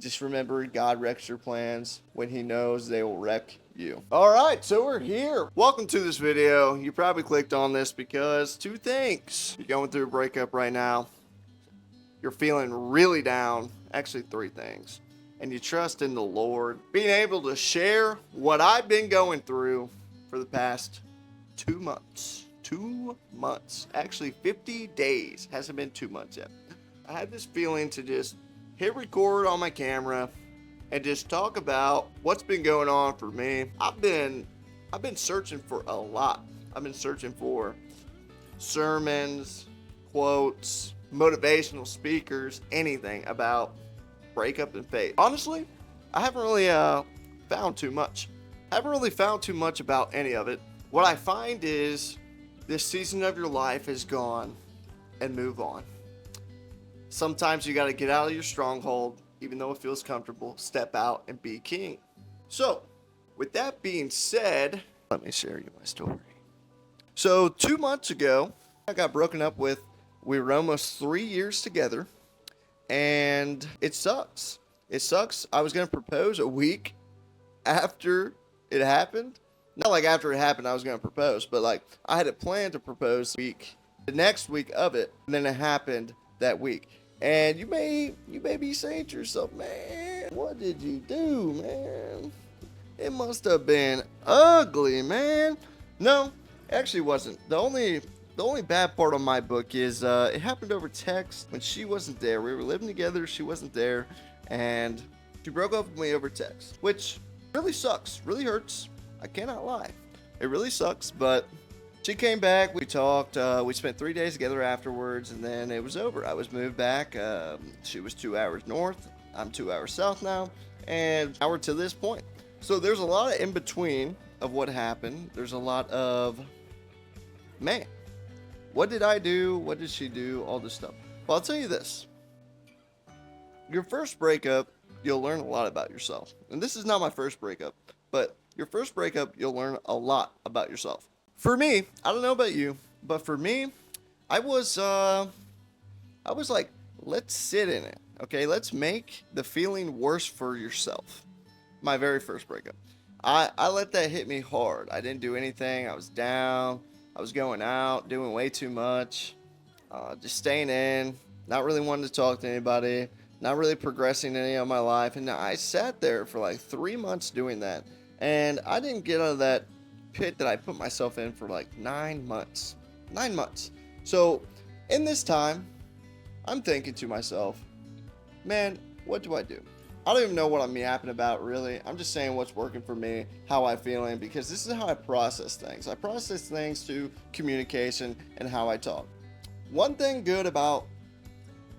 Just remember, God wrecks your plans when he knows they will wreck you. All right, so we're here. Welcome to this video. You probably clicked on this because two things. You're going through a breakup right now. You're feeling really down. Actually, three things. And you trust in the Lord. Being able to share what I've been going through for the past 2 months. 2 months. Actually, 50 days. Hasn't been 2 months yet. I had this feeling to just hit record on my camera and just talk about what's been going on for me. I've been searching for a lot. I've been searching for sermons, quotes, motivational speakers, anything about breakup and faith. Honestly, I haven't really found too much. Haven't really found too much about any of it. What I find is this season of your life is gone and move on. Sometimes you got to get out of your stronghold, even though it feels comfortable. Step out and be king. So, with that being said, let me share you my story. So, 2 months ago, I got broken up with. We were almost 3 years together, and it sucks. It sucks. I was going to propose a week after it happened. Not like after it happened I was going to propose, but like I had a plan to propose the next week of it, and then it happened that week. And you may be saying to yourself, man, what did you do, man? It must have been ugly, man. No, it actually wasn't. The only bad part of my book is it happened over text when she wasn't there. We were living together, she wasn't there, and she broke up with me over text, which really sucks, really hurts. I cannot lie. It really sucks, but she came back, we talked, we spent 3 days together afterwards, and then it was over. I was moved back. She was 2 hours north. I'm 2 hours south now, and now we're to this point. So there's a lot of in between of what happened. There's a lot of, man, what did I do? What did she do? All this stuff. Well, I'll tell you this. Your first breakup, you'll learn a lot about yourself. And this is not my first breakup, but your first breakup, you'll learn a lot about yourself. For me, I don't know about you, but for me, I was like, let's sit in it, okay? Let's make the feeling worse for yourself. My very first breakup. I let that hit me hard. I didn't do anything. I was down. I was going out, doing way too much, just staying in, not really wanting to talk to anybody, not really progressing any of my life. And I sat there for like 3 months doing that. And I didn't get out of that pit that I put myself in for like 9 months. 9 months. So in this time, I'm thinking to myself, man, what do I do? I don't even know what I'm yapping about, really. I'm just saying what's working for me, how I'm feeling, because this is how I process things. I process things through communication and how I talk. One thing good about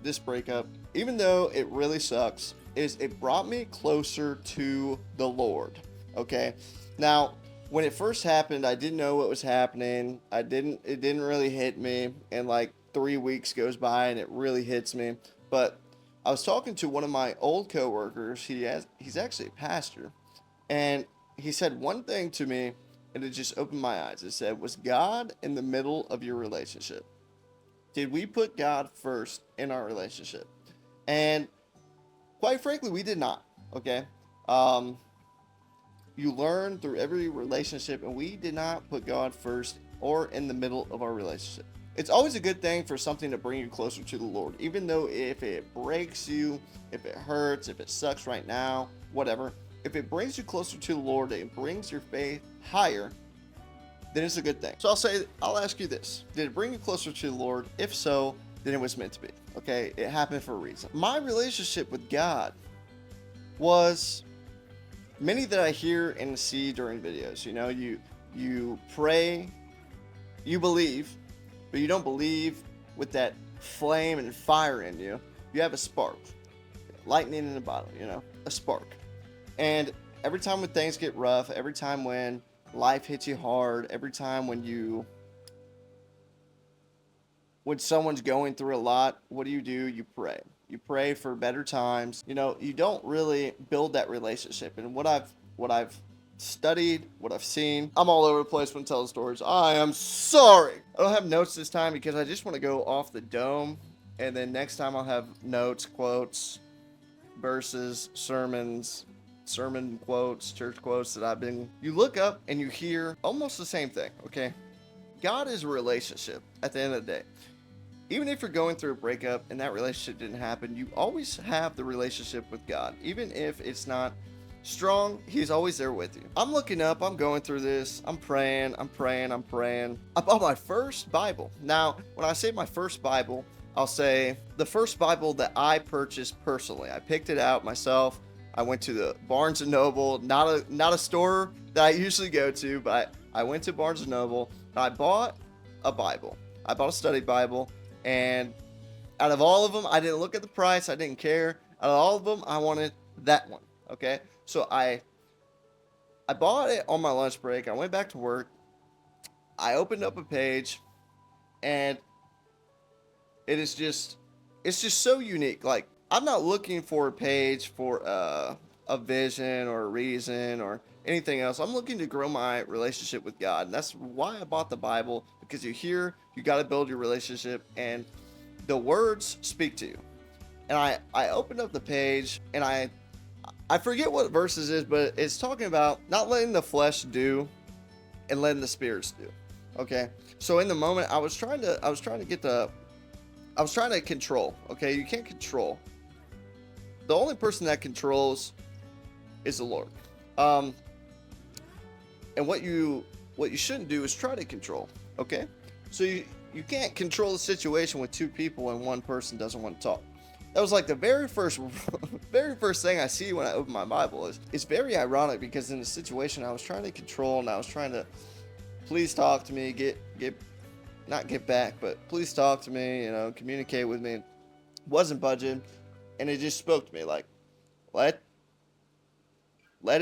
this breakup, even though it really sucks, is it brought me closer to the Lord. Okay? Now, when it first happened, I didn't know what was happening. It didn't really hit me, and like 3 weeks goes by and it really hits me. But I was talking to one of my old coworkers. He's actually a pastor, and he said one thing to me, and it just opened my eyes. It said, "Was God in the middle of your relationship? Did we put God first in our relationship?" And quite frankly, we did not. Okay, you learn through every relationship, and we did not put God first or in the middle of our relationship. It's always a good thing for something to bring you closer to the Lord, even though if it breaks you, if it hurts, if it sucks right now, whatever. If it brings you closer to the Lord, it brings your faith higher, then it's a good thing. So I'll ask you this. Did it bring you closer to the Lord? If so, then it was meant to be. Okay, it happened for a reason. My relationship with God was many that I hear and see during videos. You know, you pray, you believe, but you don't believe with that flame and fire in you. You have a spark. Lightning in a bottle, you know, a spark. And every time when things get rough, every time when life hits you hard, every time when someone's going through a lot, what do? You pray. You pray for better times. You know, you don't really build that relationship. And what I've studied, what I've seen, I'm all over the place when telling stories. I am sorry. I don't have notes this time because I just want to go off the dome. And then next time I'll have notes, quotes, verses, sermons, sermon quotes, church quotes that you look up and you hear almost the same thing, okay? God is a relationship at the end of the day. Even if you're going through a breakup and that relationship didn't happen, you always have the relationship with God. Even if it's not strong, he's always there with you. I'm looking up, I'm going through this, I'm praying. I bought my first Bible. Now, when I say my first Bible, I'll say the first Bible that I purchased personally. I picked it out myself. I went to the Barnes & Noble, not a store that I usually go to, but I went to Barnes & Noble and I bought a Bible. I bought a study Bible, and out of all of them, I didn't look at the price. I didn't care. Out of all of them, I wanted that one, okay? So I bought it on my lunch break. I went back to work. I opened up a page, and it's just so unique. Like, I'm not looking for a page for a vision or a reason or anything else. I'm looking to grow my relationship with God. And that's why I bought the Bible, because you got to build your relationship, and the words speak to you. And I opened up the page, and I forget what verses is, but it's talking about not letting the flesh do and letting the spirits do. Okay. So in the moment, I was trying to control. Okay. You can't control. The only person that controls is the Lord. And what you shouldn't do is try to control. Okay. So you can't control the situation with two people and one person doesn't want to talk. That was like the very first thing I see when I open my Bible. It's very ironic, because in the situation I was trying to control, and I was trying to please talk to me, not get back, but please talk to me, communicate with me. Wasn't budging, and it just spoke to me like, let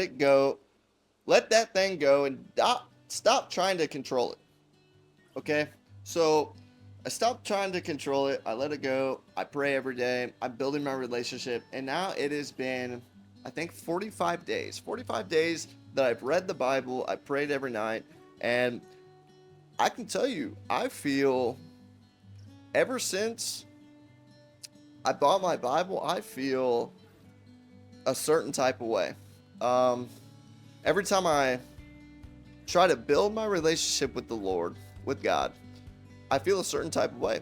it go, let that thing go, and stop trying to control it. Okay, so I stopped trying to control it. I let it go. I pray every day. I'm building my relationship. And now it has been, I think, 45 days. 45 days that I've read the Bible. I prayed every night. And I can tell you, I feel, ever since I bought my Bible, I feel a certain type of way. Every time I try to build my relationship with the Lord, with God, I feel a certain type of way.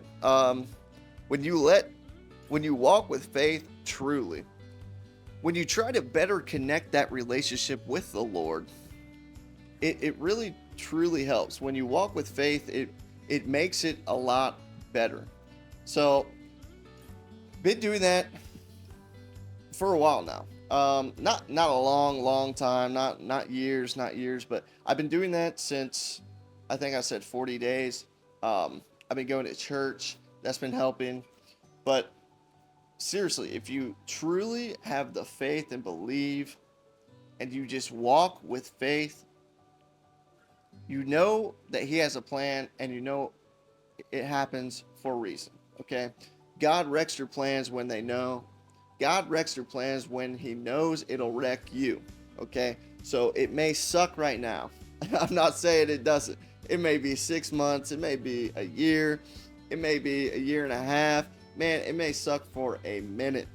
When you walk with faith truly, when you try to better connect that relationship with the Lord, it really truly helps. When you walk with faith, it makes it a lot better. So, been doing that for a while now. Not a long time, not years, but I've been doing that since, I think I said 40 days. I've been going to church. That's been helping. But seriously, if you truly have the faith and believe, and you just walk with faith, you know that he has a plan, and you know it happens for a reason. Okay? God wrecks your plans when they know. God wrecks your plans when he knows it'll wreck you. Okay? So it may suck right now. I'm not saying it doesn't. It may be 6 months. It may be a year. It may be a year and a half. Man, it may suck for a minute.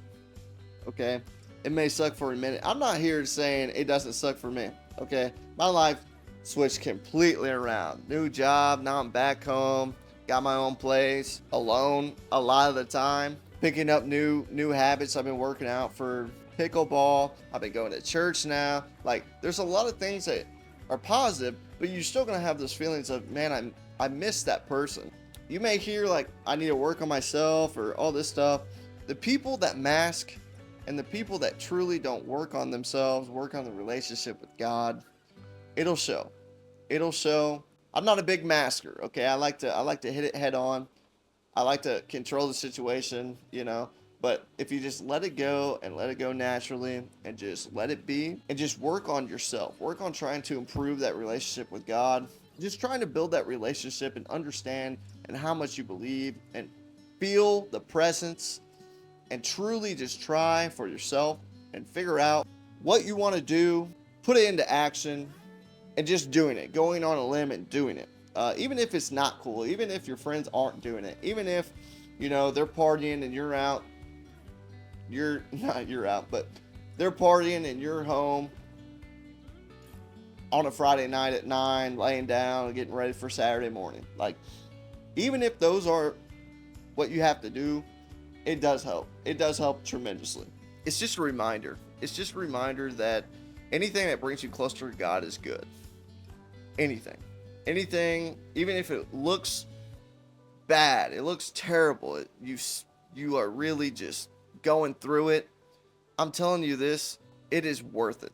Okay? It may suck for a minute. I'm not here saying it doesn't suck for me. Okay? My life switched completely around. New job. Now I'm back home. Got my own place. Alone a lot of the time. Picking up new habits. I've been working out for pickleball. I've been going to church now. Like, there's a lot of things that are positive, but you're still going to have those feelings of, man, I miss that person. You may hear like, I need to work on myself or all this stuff. The people that mask and the people that truly don't work on themselves, work on the relationship with God, it'll show. It'll show. I'm not a big masker, okay? I like to hit it head on. I like to control the situation, But if you just let it go and let it go naturally and just let it be and just work on yourself, work on trying to improve that relationship with God, just trying to build that relationship and understand and how much you believe and feel the presence, and truly just try for yourself and figure out what you want to do, put it into action, and just doing it, going on a limb and doing it. Even if it's not cool, even if your friends aren't doing it, even if, they're partying and you're out, you're not you're out, but they're partying and you're home on a Friday night at 9, laying down and getting ready for Saturday morning. Like, even if those are what you have to do, it does help. It does help tremendously. It's just a reminder. It's just a reminder that anything that brings you closer to God is good. Anything, even if it looks bad, it looks terrible, you are really just going through it. I'm telling you this, it is worth it.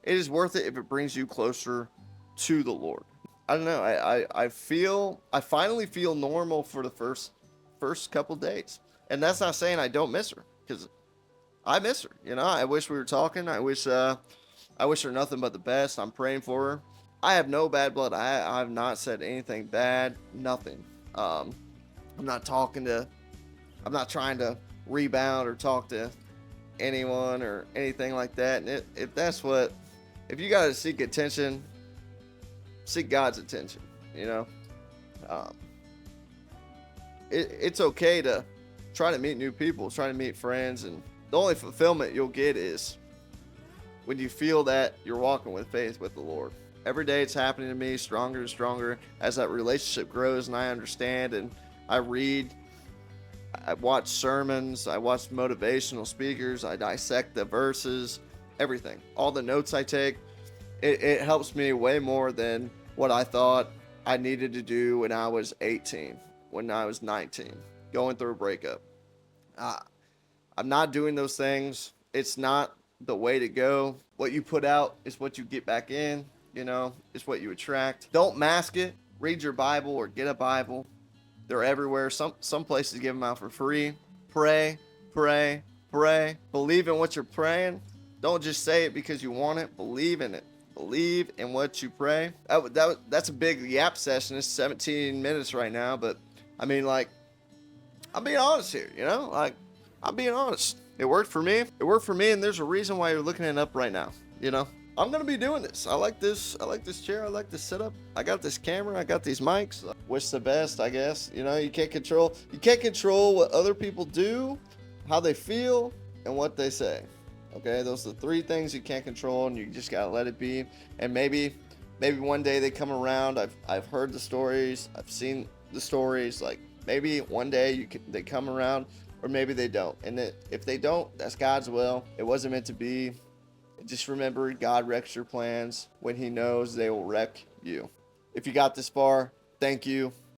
It is worth it if it brings you closer to the Lord. I don't know. I finally feel normal for the first couple days. And that's not saying I don't miss her, because I miss her. You know, I wish we were talking. I wish her nothing but the best. I'm praying for her. I have no bad blood. I've not said anything bad. Nothing. I'm not trying to rebound or talk to anyone or anything like that. And if you gotta seek attention, seek God's attention. You know, it's okay to try to meet new people, try to meet friends, and the only fulfillment you'll get is when you feel that you're walking with faith with the Lord. Every day it's happening to me stronger and stronger as that relationship grows and I understand and I read, I watch sermons, I watch motivational speakers, I dissect the verses, everything. All the notes I take, it helps me way more than what I thought I needed to do when I was 18, when I was 19, going through a breakup. I'm not doing those things. It's not the way to go. What you put out is what you get back in. You know, it's what you attract. Don't mask it. Read your Bible or get a Bible. They're everywhere. Some places give them out for free. Pray, pray, pray. Believe in what you're praying. Don't just say it because you want it. Believe in it. Believe in what you pray. That's a big yap session. It's 17 minutes right now, but I mean, like, I'm being honest here, you know? Like, I'm being honest. It worked for me. It worked for me, and there's a reason why you're looking it up right now, you know? I'm gonna be doing this. I like this chair. I like this setup. I got this camera. I got these mics. Wish the best, I guess. You know, you can't control what other people do, how they feel, and what they say. Okay, those are the three things you can't control, and you just gotta let it be. And maybe one day they come around. I've heard the stories. I've seen the stories. Like, maybe one day they come around, or maybe they don't. And if they don't, that's God's will. It wasn't meant to be. Just remember, God wrecks your plans when he knows they will wreck you. If you got this far, thank you.